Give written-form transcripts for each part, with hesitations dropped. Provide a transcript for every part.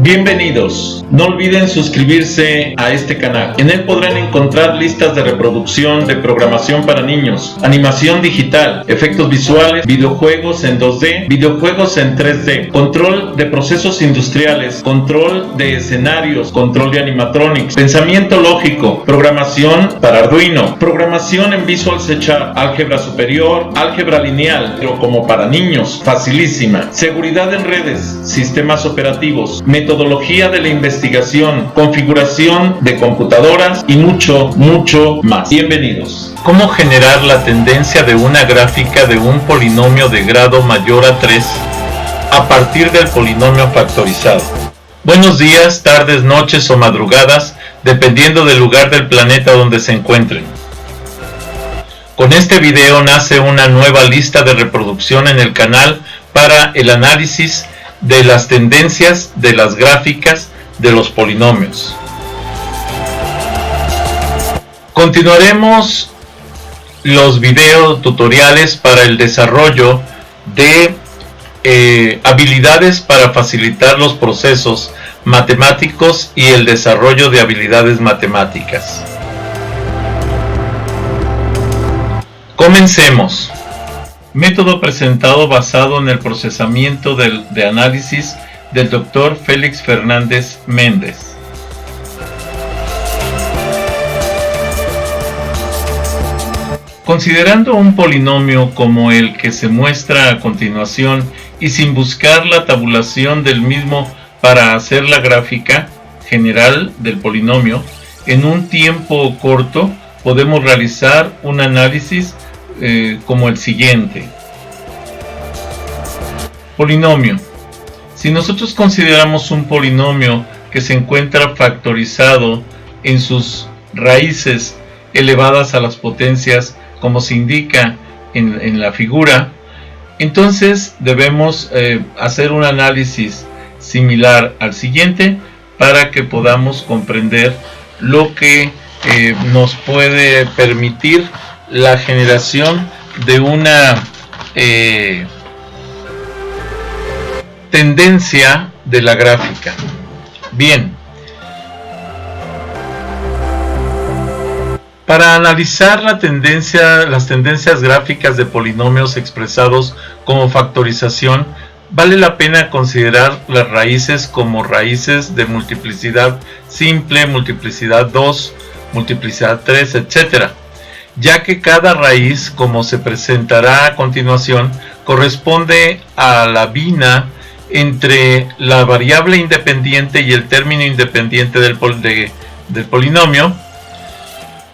Bienvenidos. No olviden suscribirse a este canal. En él podrán encontrar listas de reproducción de programación para niños, animación digital, efectos visuales, videojuegos en 2D, videojuegos en 3D, control de procesos industriales, control de escenarios, control de animatronics, pensamiento lógico, programación para Arduino, programación en Visual C#, álgebra superior, álgebra lineal, pero como para niños, facilísima, seguridad en redes, sistemas operativos, metodología de la investigación, configuración de computadoras y mucho más. Bienvenidos. ¿Cómo generar la tendencia de una gráfica de un polinomio de grado mayor a 3 a partir del polinomio factorizado? Buenos días, tardes, noches o madrugadas, dependiendo del lugar del planeta donde se encuentren. Con este video nace una nueva lista de reproducción en el canal para el análisis de las tendencias de las gráficas de los polinomios. Continuaremos los videos tutoriales para el desarrollo de habilidades para facilitar los procesos matemáticos y el desarrollo de habilidades matemáticas. Comencemos. Método presentado basado en el procesamiento de análisis del Dr. Félix Fernández Méndez. Considerando un polinomio como el que se muestra a continuación y sin buscar la tabulación del mismo para hacer la gráfica general del polinomio, en un tiempo corto podemos realizar un análisis como el siguiente. Polinomio. Si nosotros consideramos un polinomio que se encuentra factorizado en sus raíces elevadas a las potencias, como se indica en la figura, entonces debemos hacer un análisis similar al siguiente para que podamos comprender lo que nos puede permitir la generación de una tendencia de la gráfica. Bien, para analizar las tendencias gráficas de polinomios expresados como factorización, vale la pena considerar las raíces como raíces de multiplicidad simple, multiplicidad 2, multiplicidad 3, etc., ya que cada raíz, como se presentará a continuación, corresponde a la bina entre la variable independiente y el término independiente del polinomio,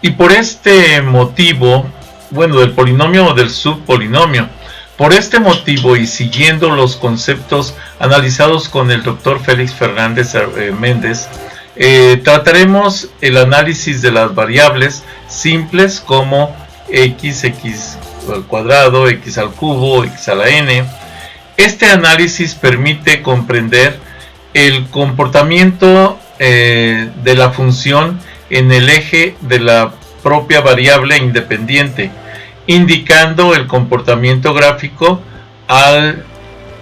y por este motivo, del polinomio o del subpolinomio. Por este motivo y siguiendo los conceptos analizados con el Dr. Félix Fernández Méndez, trataremos el análisis de las variables simples como x al cuadrado, x al cubo, x a la n. Este análisis permite comprender el comportamiento de la función en el eje de la propia variable independiente, indicando el comportamiento gráfico al,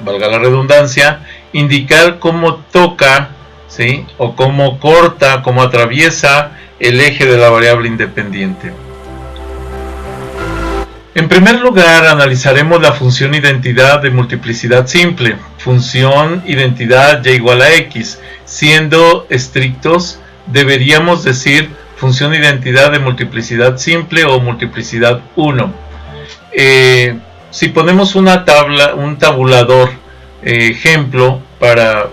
valga la redundancia, indicar cómo toca, ¿sí?, o cómo corta, cómo atraviesa el eje de la variable independiente. En primer lugar, analizaremos la función identidad de multiplicidad simple, función identidad y igual a x. Siendo estrictos, deberíamos decir función identidad de multiplicidad simple o multiplicidad 1. Si ponemos una tabla, un tabulador, ejemplo, para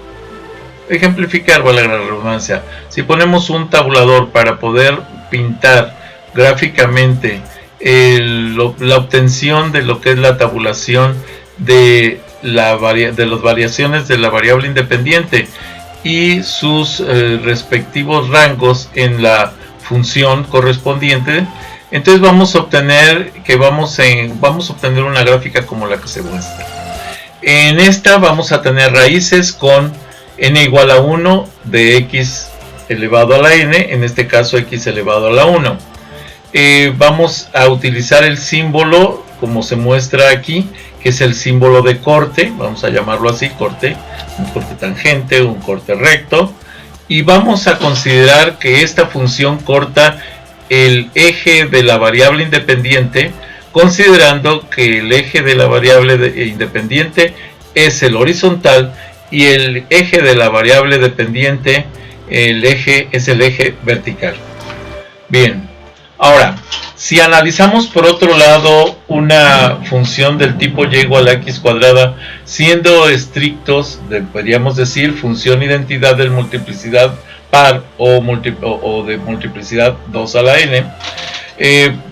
ejemplificar, vale la redundancia, si ponemos un tabulador para poder pintar gráficamente la obtención de lo que es la tabulación de las variaciones de la variable independiente y sus respectivos rangos en la función correspondiente, entonces vamos a obtener una gráfica como la que se muestra. En esta vamos a tener raíces con n igual a 1 de x elevado a la n, en este caso x elevado a la 1. Vamos a utilizar el símbolo como se muestra aquí, que es el símbolo de corte, vamos a llamarlo así, corte, un corte tangente, un corte recto, y vamos a considerar que esta función corta el eje de la variable independiente, considerando que el eje de la variable independiente es el horizontal y el eje de la variable dependiente es el eje vertical. Bien, ahora, si analizamos por otro lado una función del tipo y igual a x cuadrada, siendo estrictos, podríamos decir función identidad de multiplicidad par o de multiplicidad 2 a la n.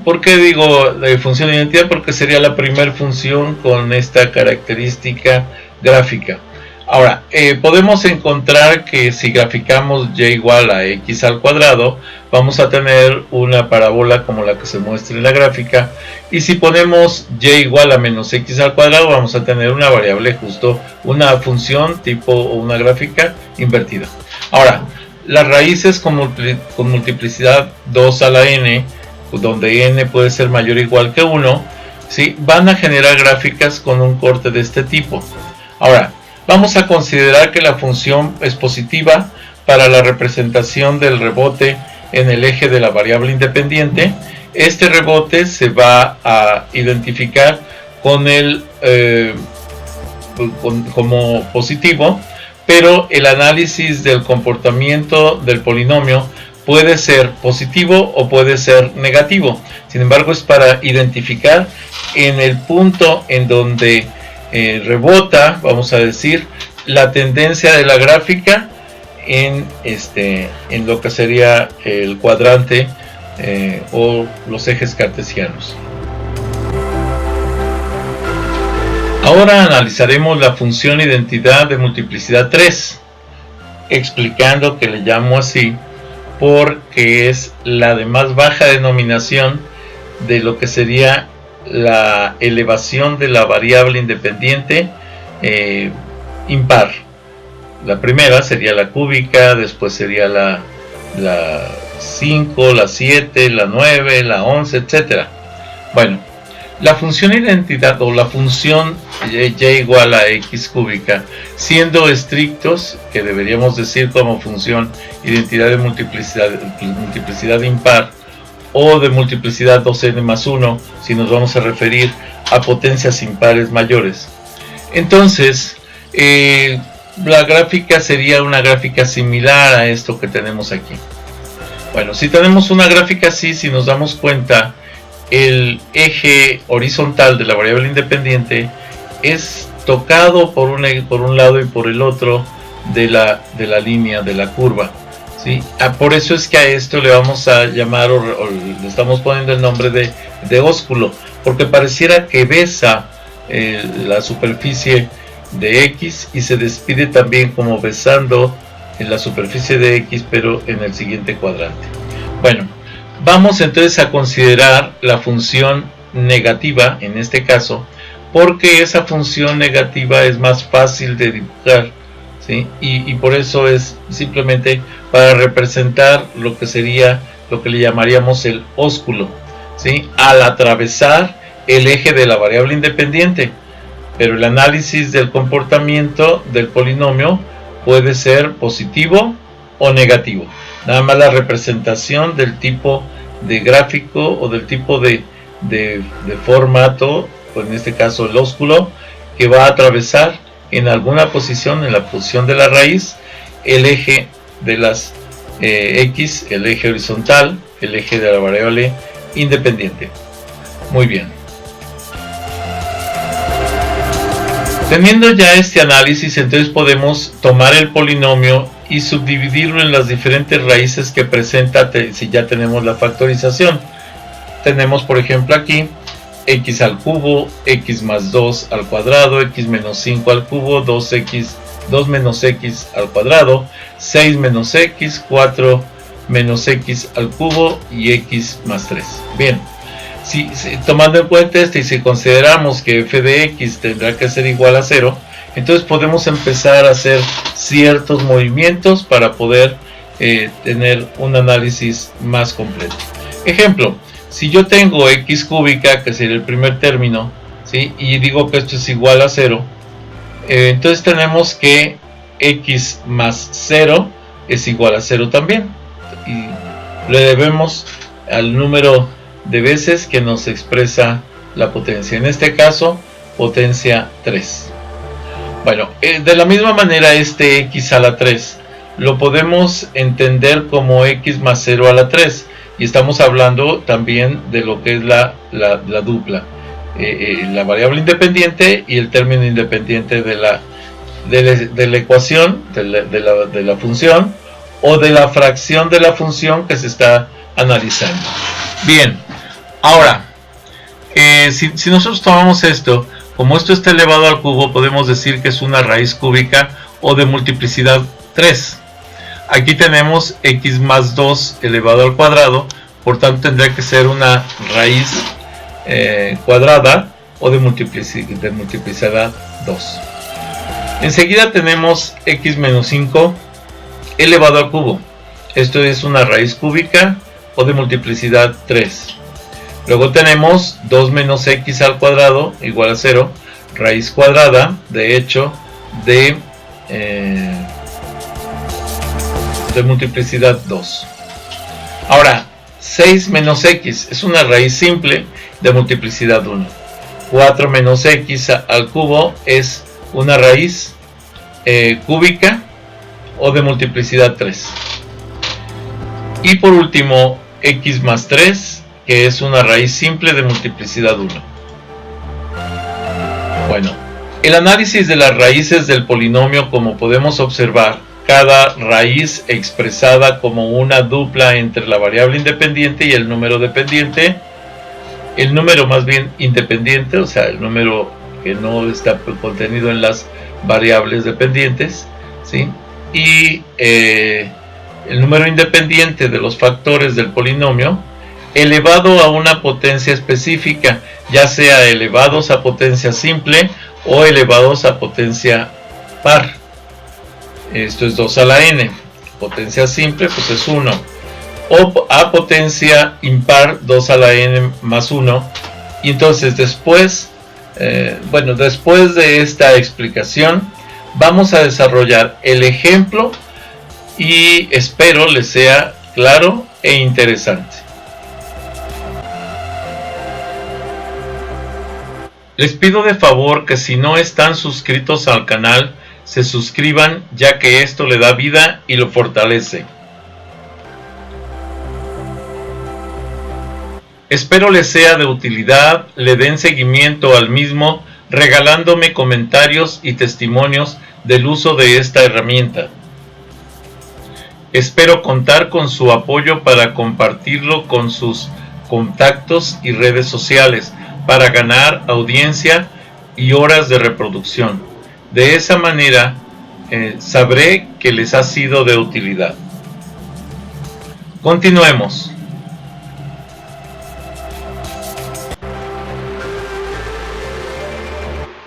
¿Por qué digo de función de identidad? Porque sería la primera función con esta característica gráfica. Ahora, podemos encontrar que si graficamos y igual a x al cuadrado, vamos a tener una parábola como la que se muestra en la gráfica, y si ponemos y igual a menos x al cuadrado, vamos a tener una variable justo, una función tipo o una gráfica invertida. Ahora, las raíces con multiplicidad 2 a la n, donde n puede ser mayor o igual que 1, ¿sí?, van a generar gráficas con un corte de este tipo. Ahora, vamos a considerar que la función es positiva para la representación del rebote en el eje de la variable independiente. Este rebote se va a identificar con como positivo, pero el análisis del comportamiento del polinomio puede ser positivo o puede ser negativo. Sin embargo, es para identificar en el punto en donde rebota, vamos a decir, la tendencia de la gráfica en lo que sería el cuadrante o los ejes cartesianos. Ahora analizaremos la función identidad de multiplicidad 3, explicando que le llamo así porque es la de más baja denominación de lo que sería la elevación de la variable independiente impar. La primera sería la cúbica, después sería la 5, la 7, la 9, la 11, etc. Bueno, la función identidad o la función y igual a x cúbica, siendo estrictos, que deberíamos decir como función identidad de multiplicidad impar o de multiplicidad 2n más 1, si nos vamos a referir a potencias impares mayores. Entonces, la gráfica sería una gráfica similar a esto que tenemos aquí. Bueno, si tenemos una gráfica así, si nos damos cuenta, el eje horizontal de la variable independiente es tocado por un lado y por el otro de la línea, de la curva, ¿sí? Por eso es que a esto le vamos a llamar o le estamos poniendo el nombre de ósculo, porque pareciera que besa la superficie de x y se despide también como besando en la superficie de x, pero en el siguiente cuadrante. Bueno, vamos entonces a considerar la función negativa en este caso, porque esa función negativa es más fácil de dibujar, ¿sí? Y por eso es simplemente para representar lo que sería lo que le llamaríamos el ósculo, ¿sí?, al atravesar el eje de la variable independiente. Pero el análisis del comportamiento del polinomio puede ser positivo o negativo. Nada más la representación del tipo de gráfico o del tipo de formato, o en este caso el ósculo, que va a atravesar en alguna posición, en la posición de la raíz, el eje de las x, el eje horizontal, el eje de la variable independiente. Muy bien. Teniendo ya este análisis, entonces podemos tomar el polinomio y subdividirlo en las diferentes raíces que presenta si ya tenemos la factorización. Tenemos, por ejemplo, aquí x al cubo, x más 2 al cuadrado, x menos 5 al cubo, 2x, 2 menos x al cuadrado, 6 menos x, 4 menos x al cubo y x más 3. Bien. Si tomando en cuenta y si consideramos que f de x tendrá que ser igual a 0, entonces podemos empezar a hacer ciertos movimientos para poder tener un análisis más completo. Ejemplo, Si yo tengo x cúbica, que sería el primer término, ¿sí? Y digo que esto es igual a 0, entonces tenemos que x más 0 es igual a 0 también, y le debemos al número de veces que nos expresa la potencia, en este caso potencia 3. Bueno, de la misma manera este x a la 3 lo podemos entender como x más 0 a la 3, y estamos hablando también de lo que es la dupla, la variable independiente y el término independiente de la ecuación, de la función, o de la fracción de la función que se está analizando. Bien, ahora, si nosotros tomamos esto, como esto está elevado al cubo, podemos decir que es una raíz cúbica o de multiplicidad 3. Aquí tenemos x más 2 elevado al cuadrado, por tanto tendría que ser una raíz cuadrada o de multiplicidad 2. Enseguida tenemos x menos 5 elevado al cubo. Esto es una raíz cúbica o de multiplicidad 3. Luego tenemos 2 menos x al cuadrado igual a 0, raíz cuadrada, de hecho, de multiplicidad 2. Ahora, 6 menos x es una raíz simple de multiplicidad 1. 4 menos x al cubo es una raíz cúbica o de multiplicidad 3. Y por último, x más 3, que es una raíz simple de multiplicidad 1. Bueno, el análisis de las raíces del polinomio, como podemos observar, cada raíz expresada como una dupla entre la variable independiente y el número dependiente, el número más bien independiente, o sea, el número que no está contenido en las variables dependientes, ¿sí? Y el número independiente de los factores del polinomio elevado a una potencia específica, ya sea elevados a potencia simple o elevados a potencia par. Esto es 2 a la n. Potencia simple pues es 1, o a potencia impar 2 a la n más 1. Y entonces después después de esta explicación vamos a desarrollar el ejemplo y espero les sea claro e interesante. Les pido de favor que si no están suscritos al canal, se suscriban, ya que esto le da vida y lo fortalece. Espero les sea de utilidad, le den seguimiento al mismo, regalándome comentarios y testimonios del uso de esta herramienta. Espero contar con su apoyo para compartirlo con sus contactos y redes sociales, para ganar audiencia y horas de reproducción. De esa manera sabré que les ha sido de utilidad. Continuemos.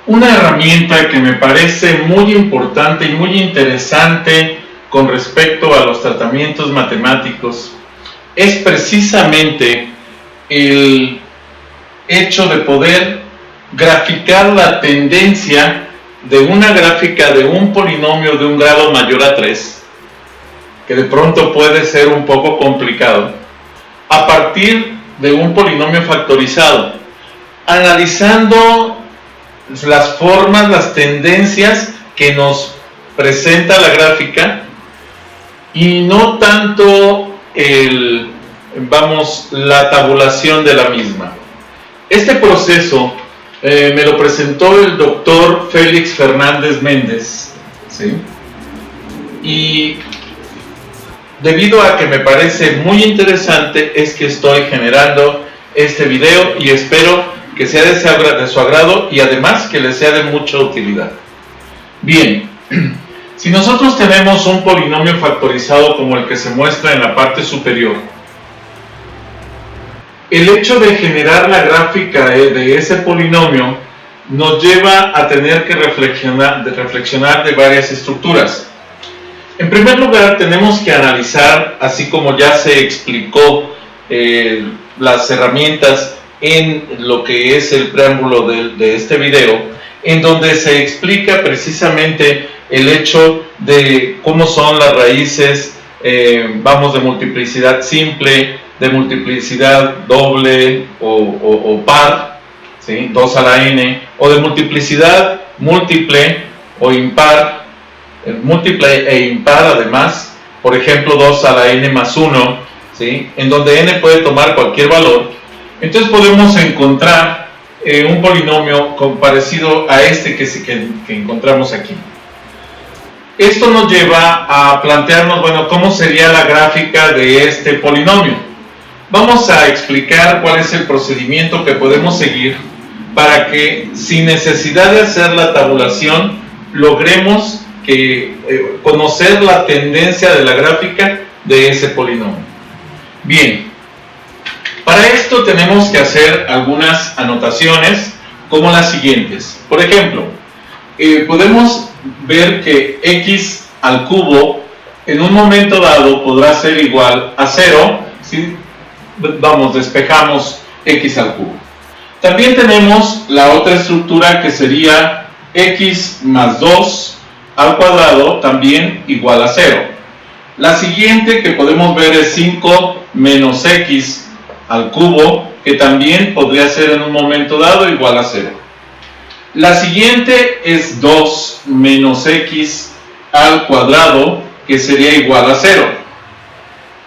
Una herramienta que me parece muy importante y muy interesante con respecto a los tratamientos matemáticos es precisamente el hecho de poder graficar la tendencia de una gráfica de un polinomio de un grado mayor a 3, que de pronto puede ser un poco complicado, a partir de un polinomio factorizado, analizando las formas, las tendencias que nos presenta la gráfica y no tanto la tabulación de la misma. Este proceso me lo presentó el doctor Félix Fernández Méndez, ¿sí? Y debido a que me parece muy interesante es que estoy generando este video y espero que sea de su agrado y además que les sea de mucha utilidad. Bien, si nosotros tenemos un polinomio factorizado como el que se muestra en la parte superior, el hecho de generar la gráfica de ese polinomio nos lleva a tener que reflexionar de varias estructuras. En primer lugar, tenemos que analizar, así como ya se explicó las herramientas en lo que es el preámbulo de este video, en donde se explica precisamente el hecho de cómo son las raíces, vamos, de multiplicidad simple, de multiplicidad doble o par, ¿sí? 2 a la n, o de multiplicidad múltiple o impar, múltiple e impar además, por ejemplo 2 a la n más 1, ¿sí? En donde n puede tomar cualquier valor. Entonces podemos encontrar un polinomio parecido a este que encontramos aquí. Esto nos lleva a plantearnos, bueno, ¿cómo sería la gráfica de este polinomio? Vamos a explicar cuál es el procedimiento que podemos seguir para que, sin necesidad de hacer la tabulación, logremos conocer la tendencia de la gráfica de ese polinomio. Bien, para esto tenemos que hacer algunas anotaciones como las siguientes. Por ejemplo, podemos ver que x al cubo en un momento dado podrá ser igual a 0 si, vamos, despejamos x al cubo. También tenemos la otra estructura que sería x más 2 al cuadrado también igual a 0. La siguiente que podemos ver es 5 menos x al cubo, que también podría ser en un momento dado igual a 0. La siguiente es 2 menos x al cuadrado, que sería igual a 0.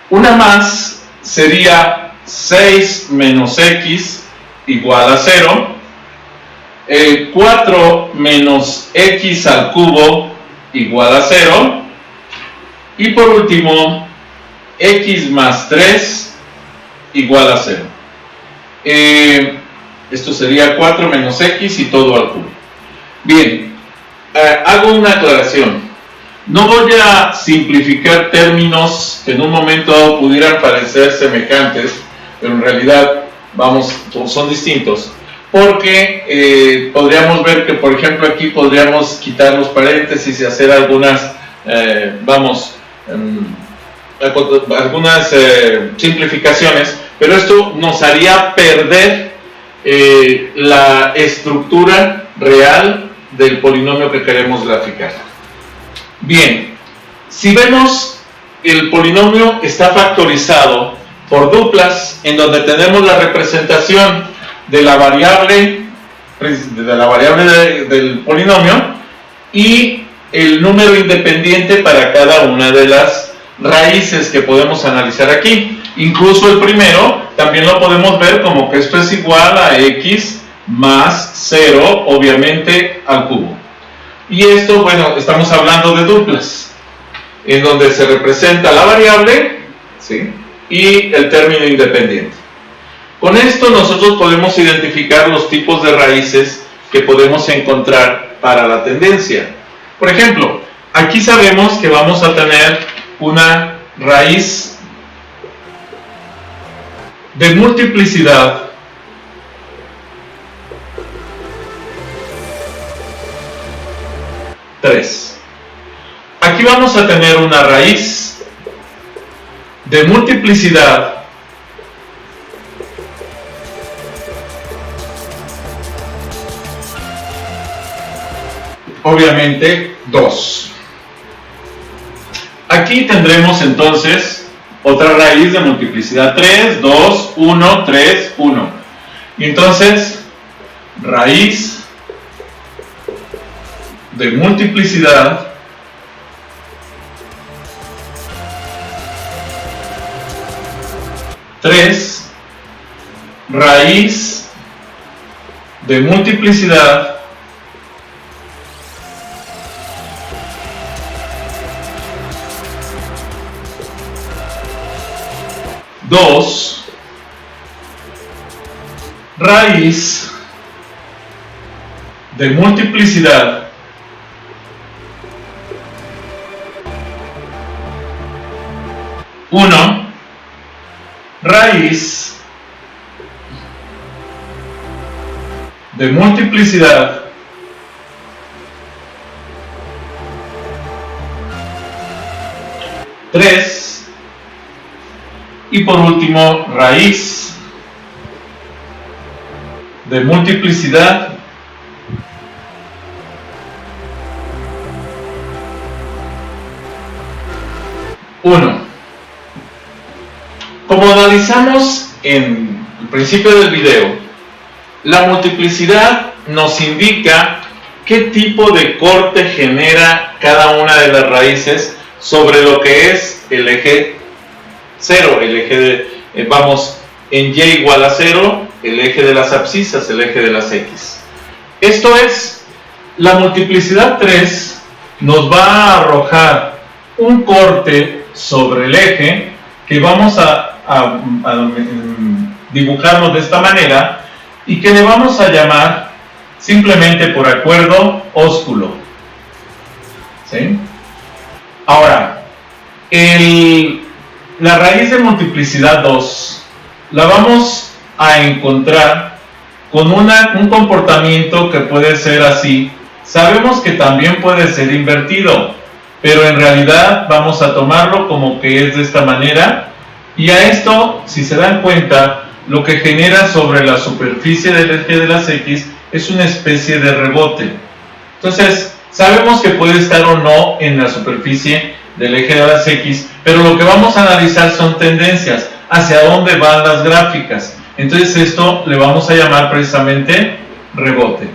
Una más sería 6 menos x igual a 0. 4 menos x al cubo igual a 0. Y por último, x más 3 igual a 0. Esto sería 4 menos x y todo al cubo. Bien, hago una aclaración. No voy a simplificar términos que en un momento dado pudieran parecer semejantes, pero en realidad, vamos, son distintos. Porque podríamos ver que, por ejemplo, aquí podríamos quitar los paréntesis y hacer algunas, algunas simplificaciones, pero esto nos haría perder la estructura real del polinomio que queremos graficar. Bien, si vemos, el polinomio está factorizado por duplas, en donde tenemos la representación de la variable del polinomio y el número independiente para cada una de las raíces que podemos analizar aquí. Incluso el primero también lo podemos ver como que esto es igual a x más 0, obviamente, al cubo. Y esto, bueno, estamos hablando de duplas, en donde se representa la variable, ¿sí?, y el término independiente. Con esto nosotros podemos identificar los tipos de raíces que podemos encontrar para la tendencia. Por ejemplo, aquí sabemos que vamos a tener una raíz de multiplicidad tres. Aquí vamos a tener una raíz de multiplicidad obviamente 2. Aquí tendremos entonces otra raíz de multiplicidad 3, 2, 1, 3, 1. Y entonces, raíz de multiplicidad tres, raíz de multiplicidad dos, raíz de multiplicidad uno, raíz de multiplicidad tres, y por último raíz de multiplicidad uno. Como analizamos en el principio del video, la multiplicidad nos indica qué tipo de corte genera cada una de las raíces sobre lo que es el eje 0, el eje de, en y igual a 0, el eje de las abscisas, el eje de las x. Esto es, la multiplicidad 3 nos va a arrojar un corte sobre el eje que vamos a dibujarlo de esta manera y que le vamos a llamar simplemente por acuerdo ósculo. ¿Sí? Ahora, la raíz de multiplicidad 2 la vamos a encontrar con un comportamiento que puede ser así. Sabemos que también puede ser invertido, pero en realidad vamos a tomarlo como que es de esta manera. Y a esto, si se dan cuenta, lo que genera sobre la superficie del eje de las X es una especie de rebote. Entonces, sabemos que puede estar o no en la superficie del eje de las X, pero lo que vamos a analizar son tendencias, hacia dónde van las gráficas. Entonces esto le vamos a llamar precisamente rebote.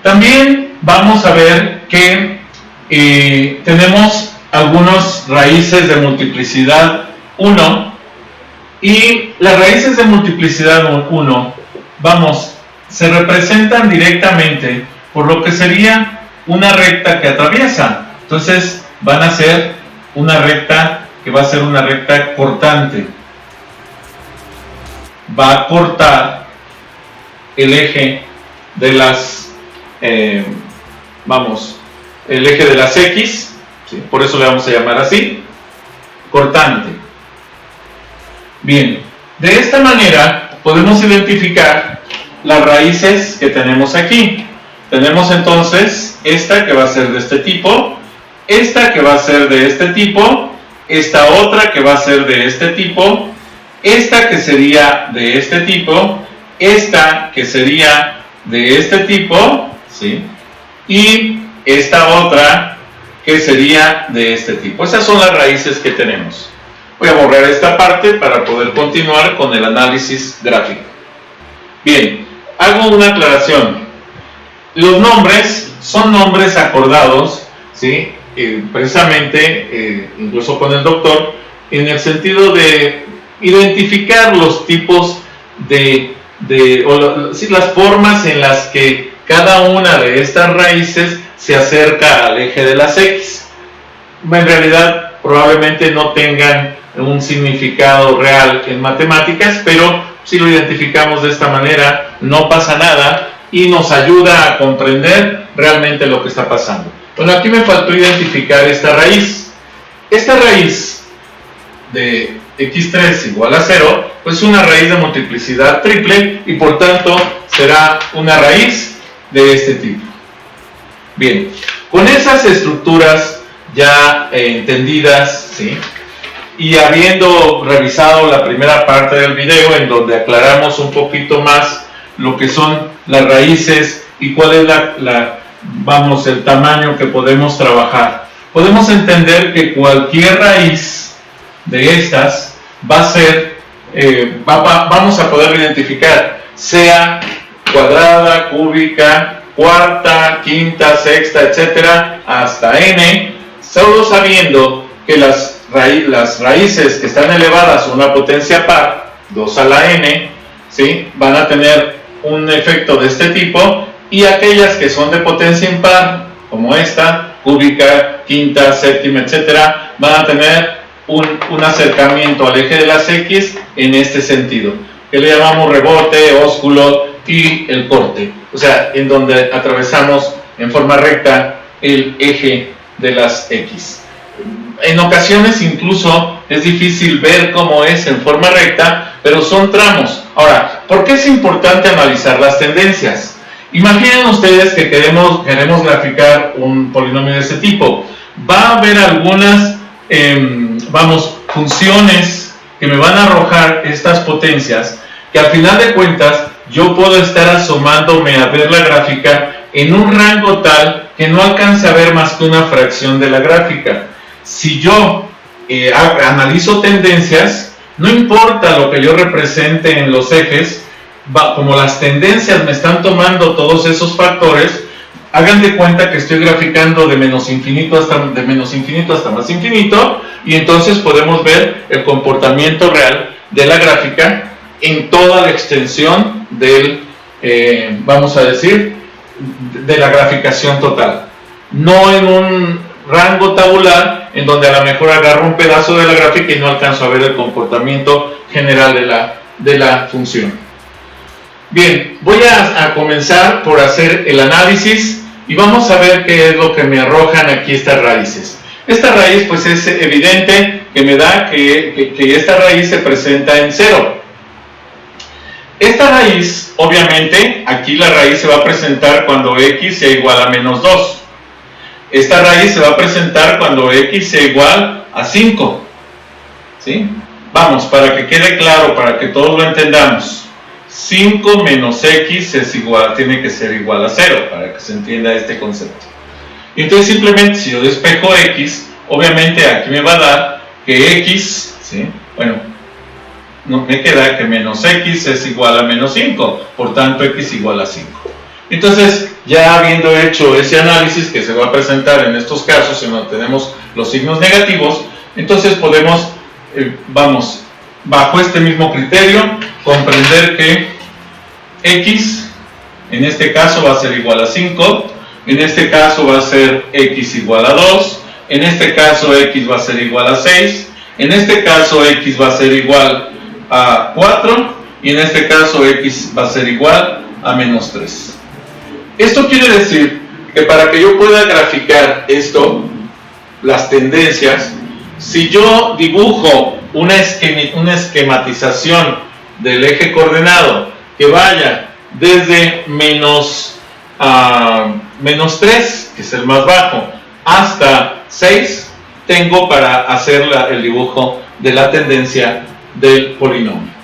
También vamos a ver que tenemos algunas raíces de multiplicidad 1 y las raíces de multiplicidad 1, se representan directamente por lo que sería una recta que atraviesa. Entonces van a ser una recta que va a ser una recta cortante. Va a cortar el eje de las el eje de las X, ¿sí? Por eso le vamos a llamar así, cortante. Bien, de esta manera podemos identificar las raíces que tenemos aquí. Tenemos entonces esta que va a ser de este tipo, esta que va a ser de este tipo, esta otra que va a ser de este tipo, esta que sería de este tipo, esta que sería de este tipo, ¿sí? Y esta otra que sería de este tipo. Esas son las raíces que tenemos. Voy a borrar esta parte para poder continuar con el análisis gráfico. Bien, hago una aclaración. Los nombres son nombres acordados, ¿sí? Precisamente, incluso con el doctor, en el sentido de identificar los tipos las formas en las que cada una de estas raíces se acerca al eje de las X. En realidad, probablemente no tengan un significado real en matemáticas, pero si lo identificamos de esta manera, no pasa nada y nos ayuda a comprender realmente lo que está pasando. Bueno, aquí me faltó identificar esta raíz. Esta raíz de x3 igual a 0, pues es una raíz de multiplicidad triple y por tanto será una raíz de este tipo. Bien, con esas estructuras ya entendidas, ¿sí? Y habiendo revisado la primera parte del video en donde aclaramos un poquito más lo que son las raíces y cuál es el tamaño que podemos trabajar, podemos entender que cualquier raíz de estas va a ser, vamos a poder identificar, sea cuadrada, cúbica, cuarta, quinta, sexta, etcétera, hasta n, solo sabiendo que las raíces que están elevadas a una potencia par, 2 a la n, ¿sí? Van a tener un efecto de este tipo, y aquellas que son de potencia impar, como esta, cúbica, quinta, séptima, etcétera, van a tener un acercamiento al eje de las X en este sentido, que le llamamos rebote, ósculo y el corte, o sea, en donde atravesamos en forma recta el eje de las X. En ocasiones incluso es difícil ver cómo es en forma recta, pero son tramos. Ahora, ¿por qué es importante analizar las tendencias? Imaginen ustedes que queremos graficar un polinomio de este tipo. Va a haber algunas, funciones que me van a arrojar estas potencias, que al final de cuentas yo puedo estar asomándome a ver la gráfica en un rango tal que no alcance a ver más que una fracción de la gráfica. Si yo analizo tendencias, no importa lo que yo represente en los ejes, como las tendencias me están tomando todos esos factores, hagan de cuenta que estoy graficando de menos infinito hasta más infinito, y entonces podemos ver el comportamiento real de la gráfica en toda la extensión del, vamos a decir, de la graficación total. No en un rango tabular en donde a lo mejor agarro un pedazo de la gráfica y no alcanzo a ver el comportamiento general de la función. Bien, voy a comenzar por hacer el análisis y vamos a ver qué es lo que me arrojan aquí estas raíces. Esta raíz, pues es evidente que me da que esta raíz se presenta en 0. Esta raíz, obviamente, aquí la raíz se va a presentar cuando x sea igual a menos 2. Esta raíz se va a presentar cuando x sea igual a 5. ¿Sí? Vamos, para que quede claro, para que todos lo entendamos. 5 menos x tiene que ser igual a 0, para que se entienda este concepto. Y entonces simplemente si yo despejo x, obviamente aquí me va a dar que x, ¿sí? Bueno, no me queda que menos x es igual a menos 5, por tanto x igual a 5. Entonces, ya habiendo hecho ese análisis que se va a presentar en estos casos en donde tenemos los signos negativos, entonces podemos, bajo este mismo criterio, comprender que x, en este caso va a ser igual a 5, en este caso va a ser x igual a 2, en este caso x va a ser igual a 6, en este caso x va a ser igual a 4, y en este caso x va a ser igual a menos 3. Esto quiere decir que para que yo pueda graficar esto, las tendencias, si yo dibujo una esquematización del eje coordenado que vaya desde menos 3, que es el más bajo, hasta 6, tengo para hacer el dibujo de la tendencia del polinomio.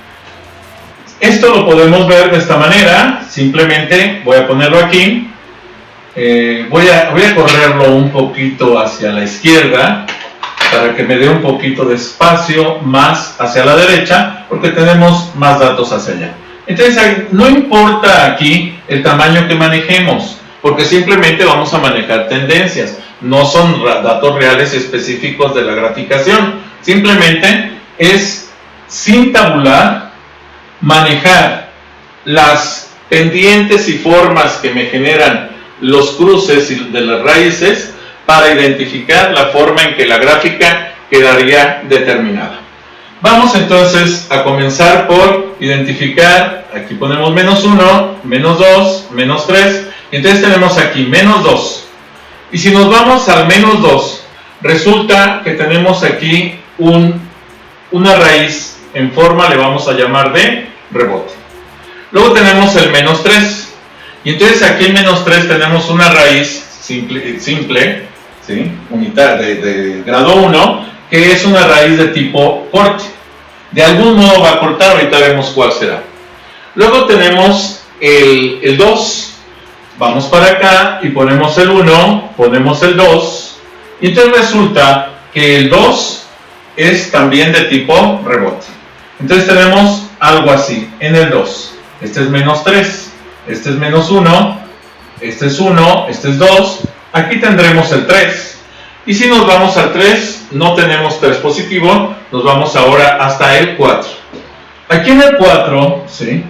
Esto lo podemos ver de esta manera. Simplemente voy a ponerlo aquí, voy a correrlo un poquito hacia la izquierda para que me dé un poquito de espacio más hacia la derecha, porque tenemos más datos hacia allá. Entonces no importa aquí el tamaño que manejemos, porque simplemente vamos a manejar tendencias, no son datos reales específicos de la graficación, simplemente es sin tabular manejar las pendientes y formas que me generan los cruces de las raíces para identificar la forma en que la gráfica quedaría determinada. Vamos entonces a comenzar por identificar, aquí ponemos menos 1, menos 2, menos 3, entonces tenemos aquí menos 2. Y si nos vamos al menos 2, resulta que tenemos aquí una raíz en forma, le vamos a llamar de rebote. Luego tenemos el menos 3, y entonces aquí en menos 3 tenemos una raíz simple, ¿sí? Unitaria de grado 1, que es una raíz de tipo corte. De algún modo va a cortar, ahorita vemos cuál será. Luego tenemos el 2, vamos para acá y ponemos el 1, ponemos el 2, y entonces resulta que el 2 es también de tipo rebote. Entonces tenemos algo así en el 2. Este es menos 3, este es menos 1, este es 1, este es 2. Aquí tendremos el 3. Y si nos vamos al 3, no tenemos 3 positivo, nos vamos ahora hasta el 4. Aquí en el 4, ¿sí?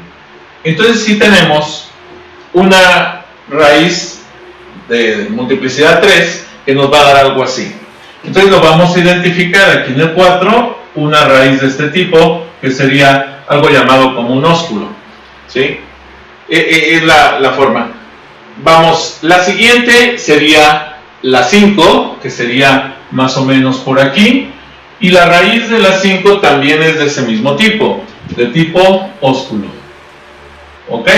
Entonces sí tenemos una raíz de multiplicidad 3 que nos va a dar algo así. Entonces lo vamos a identificar aquí en el 4, una raíz de este tipo, que sería algo llamado como un ósculo, ¿sí? Es la forma. Vamos, la siguiente sería la 5, que sería más o menos por aquí, y la raíz de la 5 también es de ese mismo tipo, de tipo ósculo, ¿ok?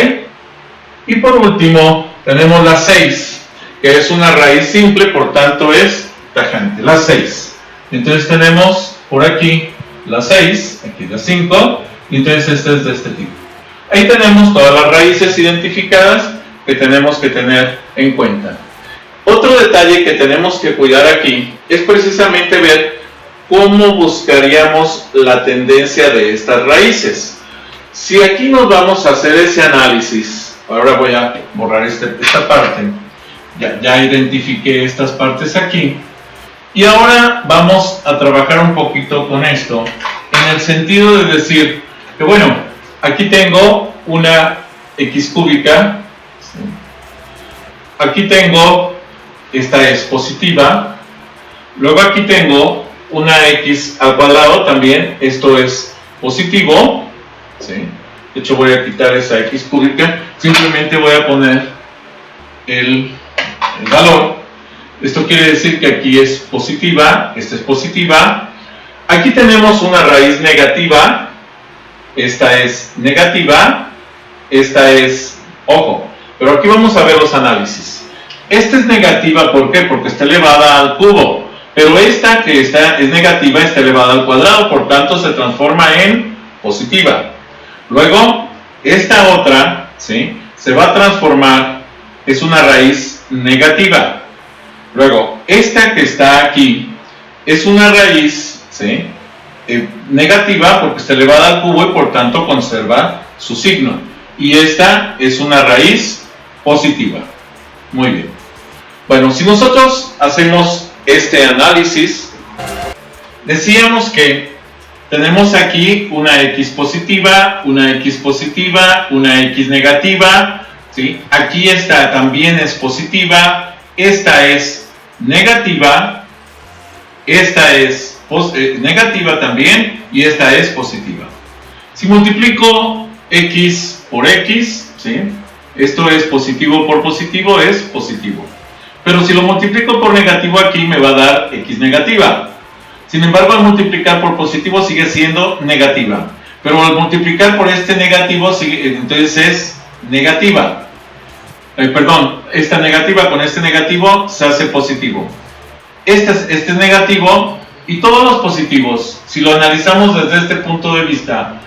Y por último tenemos la 6, que es una raíz simple, por tanto es tajante, la 6. Entonces tenemos por aquí la 6, aquí la 5, y entonces este es de este tipo. Ahí tenemos todas las raíces identificadas que tenemos que tener en cuenta. Otro detalle que tenemos que cuidar aquí es precisamente ver cómo buscaríamos la tendencia de estas raíces. Si aquí nos vamos a hacer ese análisis, ahora voy a borrar esta parte, ya identifiqué estas partes aquí, y ahora vamos a trabajar un poquito con esto, en el sentido de decir que bueno, aquí tengo una x cúbica, aquí tengo, esta es positiva, luego aquí tengo una x al cuadrado también, esto es positivo, ¿sí? De hecho voy a quitar esa x cúbica, simplemente voy a poner el valor. Esto quiere decir que aquí es positiva, esta es positiva, aquí tenemos una raíz negativa, esta es negativa, esta es, ojo, pero aquí vamos a ver los análisis. Esta es negativa, ¿por qué? Porque está elevada al cubo, pero esta que es negativa está elevada al cuadrado, por tanto se transforma en positiva. Luego, esta otra, ¿sí?, se va a transformar, es una raíz negativa. Luego, esta que está aquí es una raíz, ¿sí?, negativa porque está elevada al cubo y por tanto conserva su signo. Y esta es una raíz positiva. Muy bien. Bueno, si nosotros hacemos este análisis, decíamos que tenemos aquí una x positiva, una x positiva, una x negativa, ¿sí? Aquí esta también es positiva, esta es negativa, esta es negativa también y esta es positiva. Si multiplico x por x, ¿sí?, esto es positivo por positivo, es positivo. Pero si lo multiplico por negativo aquí me va a dar x negativa. Sin embargo, al multiplicar por positivo sigue siendo negativa. Pero al multiplicar por este negativo, entonces es negativa. Esta negativa con este negativo se hace positivo. Este es negativo y todos los positivos, si lo analizamos desde este punto de vista,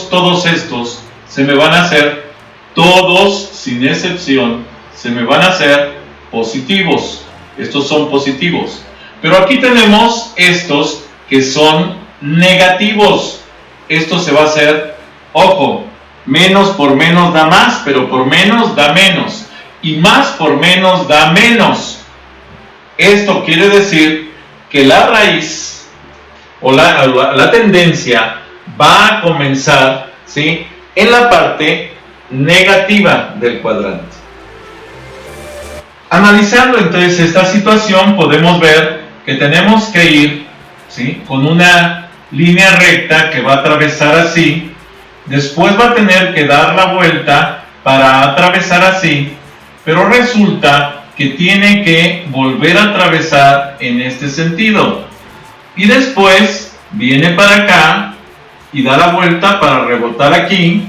todos estos, se me van a hacer, todos sin excepción, se me van a hacer positivos. Estos son positivos. Pero aquí tenemos estos que son negativos. Esto se va a hacer, ojo, menos por menos da más, pero por menos da menos. Y más por menos da menos. Esto quiere decir que la raíz o la tendencia va a comenzar, ¿sí?, en la parte negativa del cuadrante. Analizando entonces esta situación, podemos ver que tenemos que ir, ¿sí?, con una línea recta que va a atravesar así, después va a tener que dar la vuelta para atravesar así, pero resulta que tiene que volver a atravesar en este sentido, y después viene para acá y da la vuelta para rebotar aquí.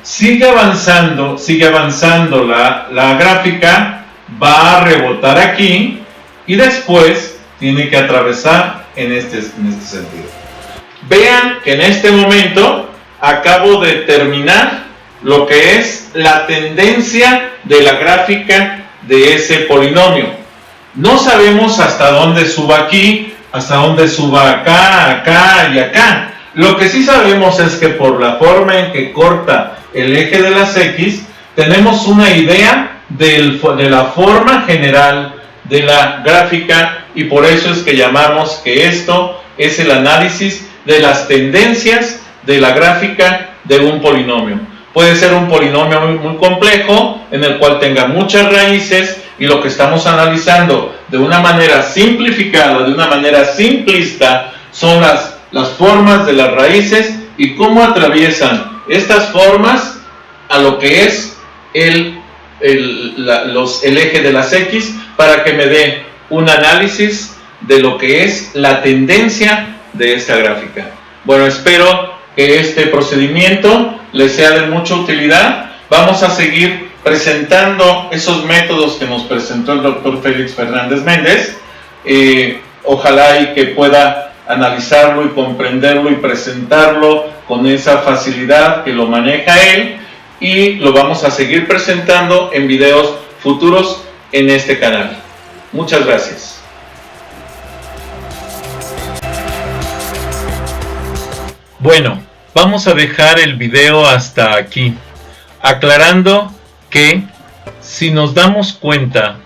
Sigue avanzando la gráfica, va a rebotar aquí y después tiene que atravesar en este sentido. Vean que en este momento acabo de terminar lo que es la tendencia de la gráfica de ese polinomio. No sabemos hasta dónde suba aquí, hasta dónde suba acá, acá y acá. Lo que sí sabemos es que por la forma en que corta el eje de las X, tenemos una idea de la forma general de la gráfica, y por eso es que llamamos que esto es el análisis de las tendencias de la gráfica de un polinomio. Puede ser un polinomio muy complejo, en el cual tenga muchas raíces, y lo que estamos analizando de una manera simplificada, de una manera simplista, son las formas de las raíces y cómo atraviesan estas formas a lo que es el eje de las X, para que me dé un análisis de lo que es la tendencia de esta gráfica. Bueno, espero que este procedimiento les sea de mucha utilidad. Vamos a seguir presentando esos métodos que nos presentó el doctor Félix Fernández Méndez. Ojalá y que pueda analizarlo y comprenderlo y presentarlo con esa facilidad que lo maneja él, y lo vamos a seguir presentando en videos futuros en este canal. Muchas gracias. Bueno, vamos a dejar el video hasta aquí, aclarando que si nos damos cuenta,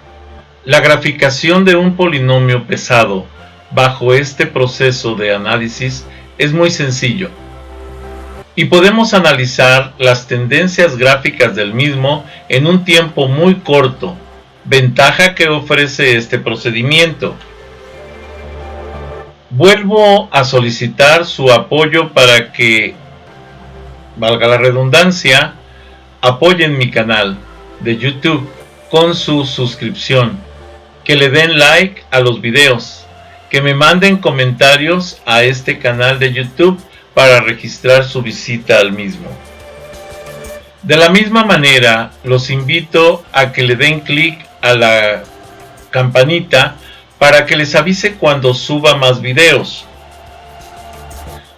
la graficación de un polinomio pesado bajo este proceso de análisis es muy sencillo y podemos analizar las tendencias gráficas del mismo en un tiempo muy corto, ventaja que ofrece este procedimiento. Vuelvo a solicitar su apoyo para que, valga la redundancia, apoyen mi canal de YouTube con su suscripción, que le den like a los videos, que me manden comentarios a este canal de YouTube para registrar su visita al mismo. De la misma manera, los invito a que le den clic a la campanita para que les avise cuando suba más videos.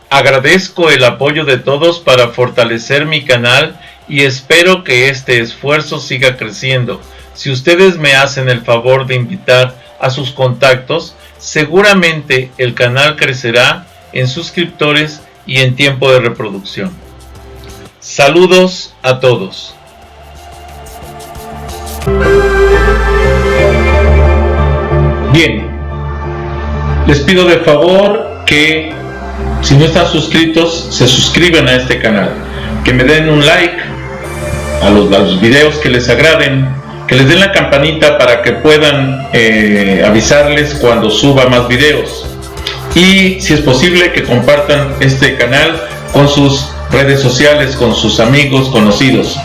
Agradezco el apoyo de todos para fortalecer mi canal y espero que este esfuerzo siga creciendo. Si ustedes me hacen el favor de invitar a sus contactos, seguramente el canal crecerá en suscriptores y en tiempo de reproducción. Saludos a todos. Bien, les pido de favor que si no están suscritos, se suscriban a este canal, que me den un like a los videos que les agraden, que les den la campanita para que puedan avisarles cuando suba más videos, y si es posible que compartan este canal con sus redes sociales, con sus amigos, conocidos.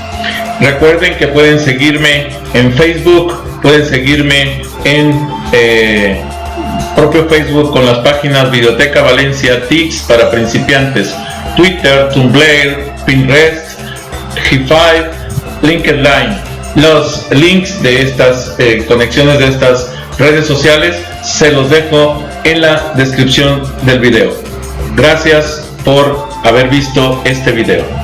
Recuerden que pueden seguirme en Facebook, pueden seguirme en propio Facebook con las páginas Videoteca Valencia, Tics para principiantes, Twitter, Tumblr, Pinterest, G5, LinkedIn. Los links de estas conexiones de estas redes sociales se los dejo en la descripción del video. Gracias por haber visto este video.